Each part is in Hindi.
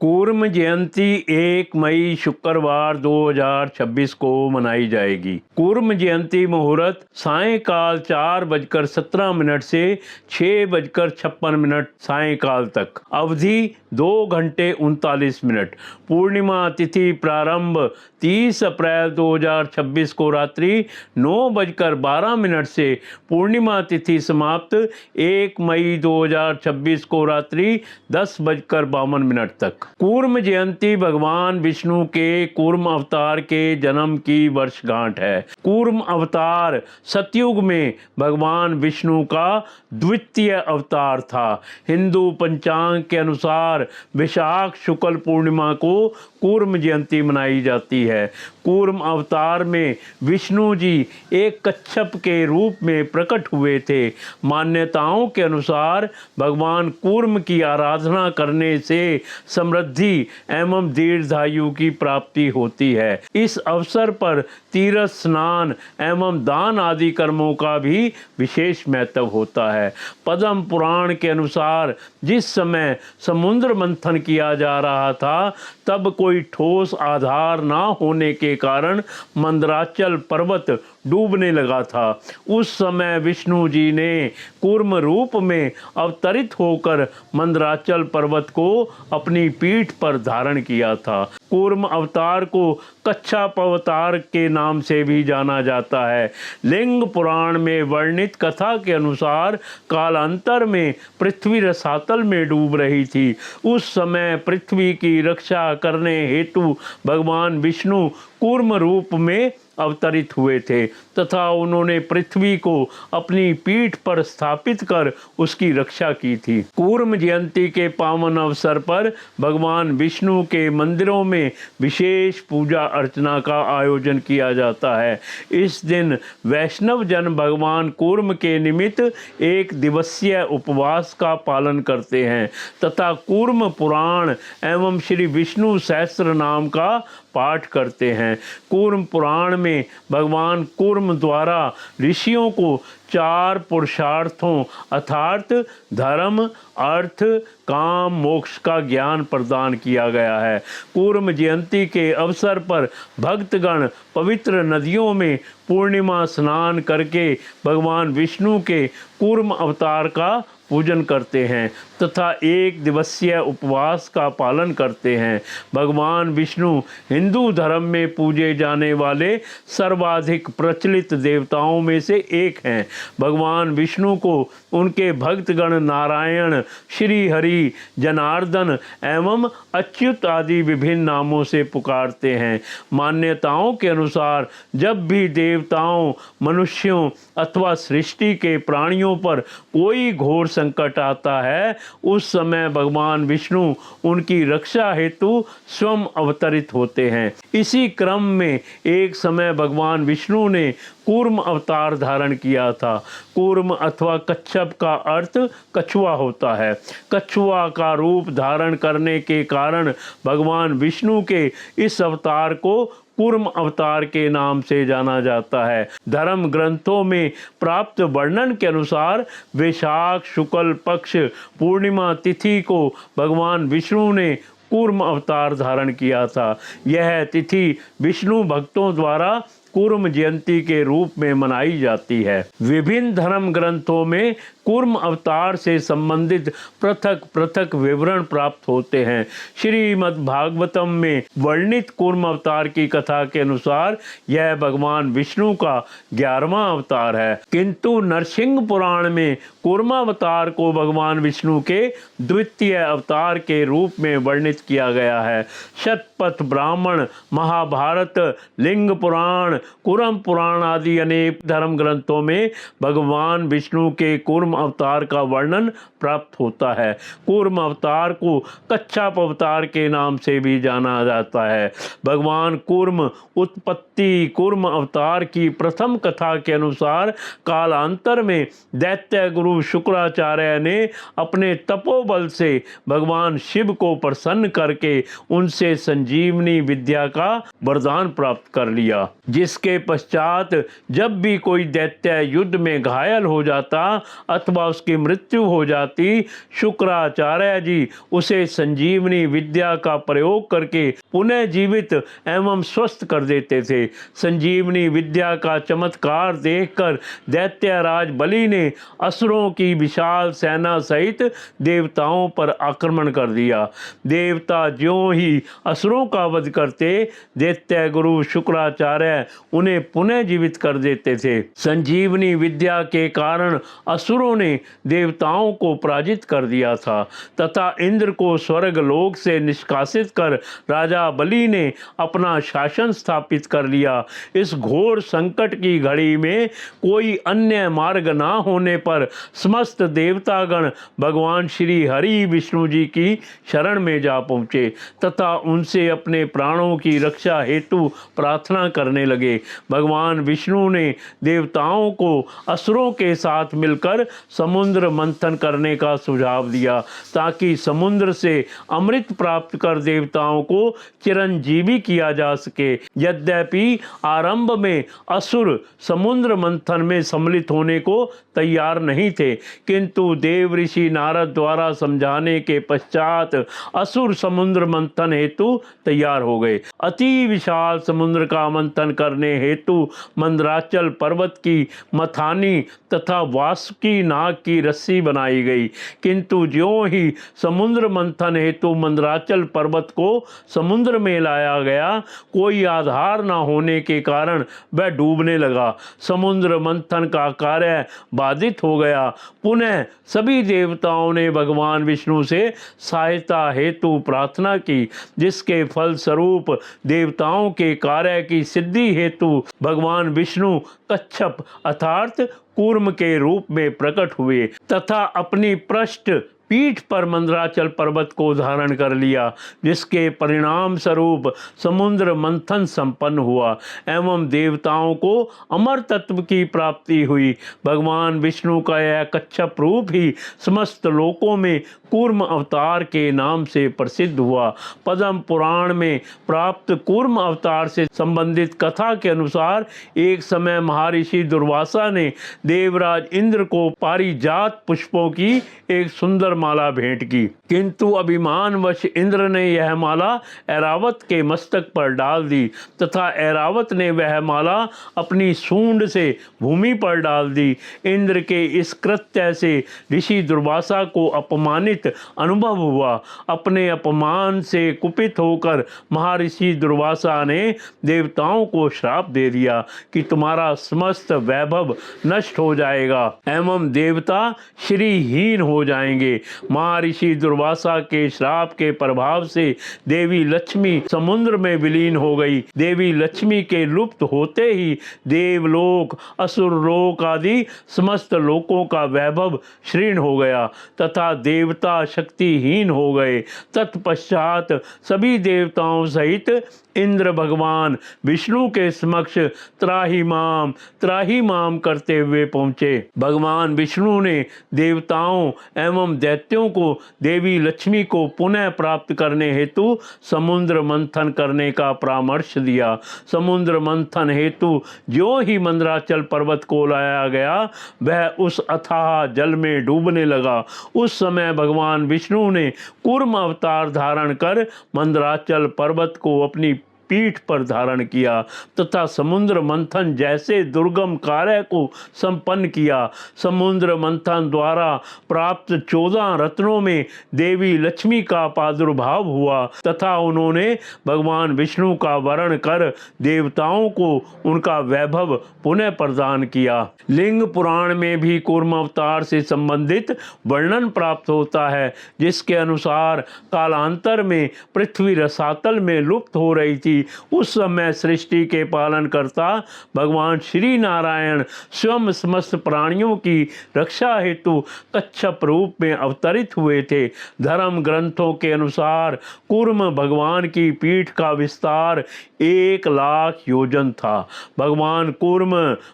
कूर्म जयंती 1 मई शुक्रवार 2026 को मनाई जाएगी। कूर्म जयंती मुहूर्त सायंकाल 4:17 से 6:56 सायंकाल तक। अवधि 2 घंटे 39 मिनट। पूर्णिमा तिथि प्रारंभ 30 अप्रैल 2026 को रात्रि 9:12 से पूर्णिमा तिथि समाप्त 1 मई 2026 को रात्रि 10:52 तक। कूर्म जयंती भगवान विष्णु के कूर्म अवतार के जन्म की वर्षगांठ है। कूर्म अवतार सतयुग में भगवान विष्णु का द्वितीय अवतार था। हिंदू पंचांग के अनुसार वैशाख शुक्ल पूर्णिमा को कूर्म जयंती मनाई जाती है। कूर्म अवतार में विष्णु जी एक कच्छप के रूप में प्रकट हुए थे। मान्यताओं के अनुसार भगवान कूर्म की आराधना करने से समृद्धि एवं दीर्घायु की प्राप्ति होती है। इस अवसर पर तीर्थ स्नान एवं दान आदि कर्मों का भी विशेष महत्व होता है। पद्म पुराण के अनुसार जिस समय समुद्र मंथन किया जा रहा था तब कोई ठोस आधार ना होने के कारण मंदराचल पर्वत डूबने लगा था। उस समय विष्णु जी ने कूर्म रूप में अवतरित होकर मंदराचल पर्वत को अपनी पीठ पर धारण किया था। कूर्म अवतार को कच्छप अवतार के नाम से भी जाना जाता है। लिंग पुराण में वर्णित कथा के अनुसार कालांतर में पृथ्वी रसातल में डूब रही थी। उस समय पृथ्वी की रक्षा करने हेतु भगवान विष्णु कूर्म रूप में अवतरित हुए थे तथा उन्होंने पृथ्वी को अपनी पीठ पर स्थापित कर उसकी रक्षा की थी। कूर्म जयंती के पावन अवसर पर भगवान विष्णु के मंदिरों में विशेष पूजा अर्चना का आयोजन किया जाता है। इस दिन वैष्णव जन भगवान कूर्म के निमित्त एक दिवसीय उपवास का पालन करते हैं तथा कूर्म पुराण एवं श्री विष्णु सहस्त्र नाम का पाठ करते हैं। कूर्म पुराण में भगवान कूर्म द्वारा ऋषियों को 4 पुरुषार्थों अर्थात धर्म, अर्थ, काम, मोक्ष का ज्ञान प्रदान किया गया है। कूर्म जयंती के अवसर पर भक्तगण पवित्र नदियों में पूर्णिमा स्नान करके भगवान विष्णु के कूर्म अवतार का पूजन करते हैं तथा एक दिवसीय उपवास का पालन करते हैं। भगवान विष्णु हिंदू धर्म में पूजे जाने वाले सर्वाधिक प्रचलित देवताओं में से एक हैं। भगवान विष्णु को उनके भक्तगण नारायण, श्री हरि, जनार्दन एवं अच्युत आदि विभिन्न नामों से पुकारते हैं। मान्यताओं के अनुसार जब भी देवताओं, मनुष्यों अथवा सृष्टि के प्राणियों पर कोई घोर संकट आता है उस समय भगवान विष्णु उनकी रक्षा हेतु स्वयं अवतरित होते हैं। इसी क्रम में एक समय भगवान विष्णु ने कूर्म अवतार धारण किया था। कूर्म अथवा कच्छप का अर्थ कछुआ होता है। कछुआ का रूप धारण करने के कारण भगवान विष्णु के इस अवतार को कूर्म अवतार के नाम से जाना जाता है। धर्म ग्रंथों में प्राप्त वर्णन के अनुसार वैशाख शुक्ल पक्ष पूर्णिमा तिथि को भगवान विष्णु ने कूर्म अवतार धारण किया था। यह तिथि विष्णु भक्तों द्वारा कूर्म जयंती के रूप में मनाई जाती है। विभिन्न धर्म ग्रंथों में कूर्म अवतार से संबंधित पृथक पृथक विवरण प्राप्त होते हैं। श्रीमद् भागवतम में वर्णित कूर्म अवतार की कथा के अनुसार यह भगवान विष्णु का 11वां अवतार है, किंतु नरसिंह पुराण में कूर्मावतार को भगवान विष्णु के द्वितीय अवतार के रूप में वर्णित किया गया है। शतपथ ब्राह्मण, महाभारत, लिंग पुराण, कूर्म पुराण आदि अनेक धर्म ग्रंथों में भगवान विष्णु के कूर्म अवतार का वर्णन प्राप्त होता है। कूर्म अवतार को कच्छप अवतार के नाम से भी जाना जाता है। भगवान कूर्म उत्पत्ति कूर्म अवतार की प्रथम कथा के अनुसार कालांतर में दैत्य गुरु शुक्राचार्य ने अपने तपोबल से भगवान शिव को प्रसन्न करके उनसे संजीवनी विद्या का वरदान प्राप्त कर लिया, जिसके पश्चात जब भी कोई दैत्य युद्ध में घायल हो जाता अथवा उसकी मृत्यु हो जाती, शुक्राचार्य जी उसे संजीवनी विद्या का प्रयोग करके पुनः जीवित एवं स्वस्थ कर देते थे। संजीवनी विद्या का चमत्कार देखकर दैत्यराज बलि ने असुरों की विशाल सेना सहित देवताओं पर आक्रमण कर दिया। देवता ज्यों ही असुरों का वध करते, दैत्य गुरु शुक्राचार्य उन्हें पुनः जीवित कर देते थे। संजीवनी विद्या के कारण असुरों ने देवताओं को पराजित कर दिया था तथा इंद्र को स्वर्ग लोक से निष्कासित कर राजा बलि ने अपना शासन स्थापित कर लिया। इस घोर संकट की घड़ी में कोई अन्य मार्ग ना होने पर समस्त देवतागण भगवान श्री हरि विष्णु जी की शरण में जा पहुँचे तथा उनसे अपने प्राणों की रक्षा हेतु प्रार्थना करने लगे। भगवान विष्णु ने देवताओं को असुरों के साथ मिलकर समुद्र मंथन करने का सुझाव दिया ताकि समुद्र से अमृत प्राप्त कर देवताओं को चिरंजीवी किया जा सके। यद्यपि आरंभ में असुर समुद्र मंथन में सम्मिलित होने को तैयार नहीं थे, किंतु देव ऋषि नारद द्वारा समझाने के पश्चात असुर समुद्र मंथन हेतु तैयार हो गए। अति विशाल समुद्र का मंथन करने हेतु मंदराचल पर्वत की मथानी तथा वासुकी नाग की रस्सी बनाई गई, किंतु ज्यों ही समुद्र मंथन हेतु मंदराचल पर्वत को समुद्र में लाया गया, कोई आधार न होने के कारण वह डूबने लगा। समुद्र मंथन का कार्य बाधित हो गया। पुनः सभी देवताओं ने भगवान विष्णु से सहायता हेतु प्रार्थना की, जिसके फल स्वरूप देवताओं के कार्य की सिद्धि हेतु भगवान विष्णु कच्छप अर्थात कूर्म के रूप में प्रकट हुए तथा अपनी पृष्ठ पीठ पर मंदराचल पर्वत को धारण कर लिया, जिसके परिणाम स्वरूप समुद्र मंथन संपन्न हुआ एवं देवताओं को अमर तत्व की प्राप्ति हुई। भगवान विष्णु का यह कच्छप रूप ही समस्त लोकों में कूर्म अवतार के नाम से प्रसिद्ध हुआ। पद्म पुराण में प्राप्त कूर्म अवतार से संबंधित कथा के अनुसार एक समय महर्षि दुर्वासा ने देवराज इंद्र को पारिजात पुष्पों की एक सुंदर माला भेंट की, किंतु अभिमानवश इंद्र ने यह माला ऐरावत के मस्तक पर डाल दी तथा ऐरावत ने वह माला अपनी सूंड से भूमि पर डाल दी। इंद्र के इस कृत्य से ऋषि दुर्वासा को अपमानित अनुभव हुआ। अपने अपमान से कुपित होकर महर्षि दुर्वासा ने देवताओं को श्राप दे दिया कि तुम्हारा समस्त वैभव नष्ट हो जाएगा एवं देवता श्रीहीन हो जाएंगे। महर्षि दुर्वासा के श्राप के प्रभाव से देवी लक्ष्मी समुद्र में विलीन हो गई। देवी लक्ष्मी के लुप्त होते ही देवलोक, असुर लोक आदि समस्त लोकों का वैभव क्षीण हो गया तथा देवता शक्तिहीन हो गए। तत्पश्चात सभी देवताओं सहित इंद्र भगवान विष्णु के समक्ष त्राही माम करते हुए पहुँचे। भगवान विष्णु ने देवताओं एवं दैत्यों को देवी लक्ष्मी को पुनः प्राप्त करने हेतु समुद्र मंथन करने का परामर्श दिया। समुद्र मंथन हेतु जो ही मंदराचल पर्वत को लाया गया, वह उस अथाह जल में डूबने लगा। उस समय भगवान विष्णु ने कूर्म अवतार धारण कर मंदराचल पर्वत को अपनी पीठ पर धारण किया तथा समुद्र मंथन जैसे दुर्गम कार्य को संपन्न किया। समुद्र मंथन द्वारा प्राप्त 14 रत्नों में देवी लक्ष्मी का प्रादुर्भाव हुआ तथा उन्होंने भगवान विष्णु का वरण कर देवताओं को उनका वैभव पुनः प्रदान किया। लिंग पुराण में भी कूर्म अवतार से संबंधित वर्णन प्राप्त होता है, जिसके अनुसार कालांतर में पृथ्वी रसातल में लुप्त हो रही थी। उस समय सृष्टि के पालन करता भगवान श्री नारायण स्वयं समस्त प्राणियों की रक्षा हेतु कच्छप रूप में अवतरित हुए थे। धर्म ग्रंथों के अनुसार कूर्म भगवान की पीठ का विस्तार 1,00,000 योजन था। भगवान कूर्म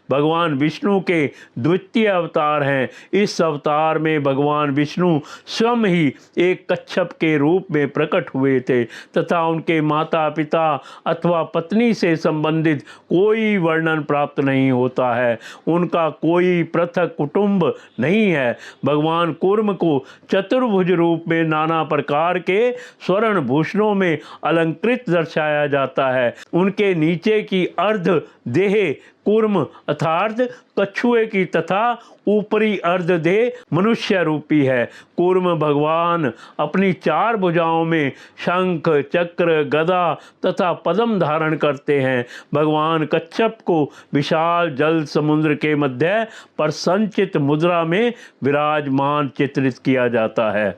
भगवान विष्णु के द्वितीय अवतार हैं। इस अवतार में भगवान विष्णु स्वयं ही एक कच्छप के रूप में प्रकट हुए थे तथा उनके माता पिता अथवा पत्नी से संबंधित कोई वर्णन प्राप्त नहीं होता है। उनका कोई पृथक कुटुंब नहीं है। भगवान कूर्म को चतुर्भुज रूप में नाना प्रकार के स्वर्ण भूषणों में अलंकृत दर्शाया जाता है। उनके नीचे की अर्ध देह कूर्म अर्थात कछुए की तथा ऊपरी अर्ध देह मनुष्य रूपी है। कूर्म भगवान अपनी 4 भुजाओं में शंख, चक्र, गदा तथा पद्म धारण करते हैं। भगवान कच्छप को विशाल जल समुद्र के मध्य पर संचित मुद्रा में विराजमान चित्रित किया जाता है।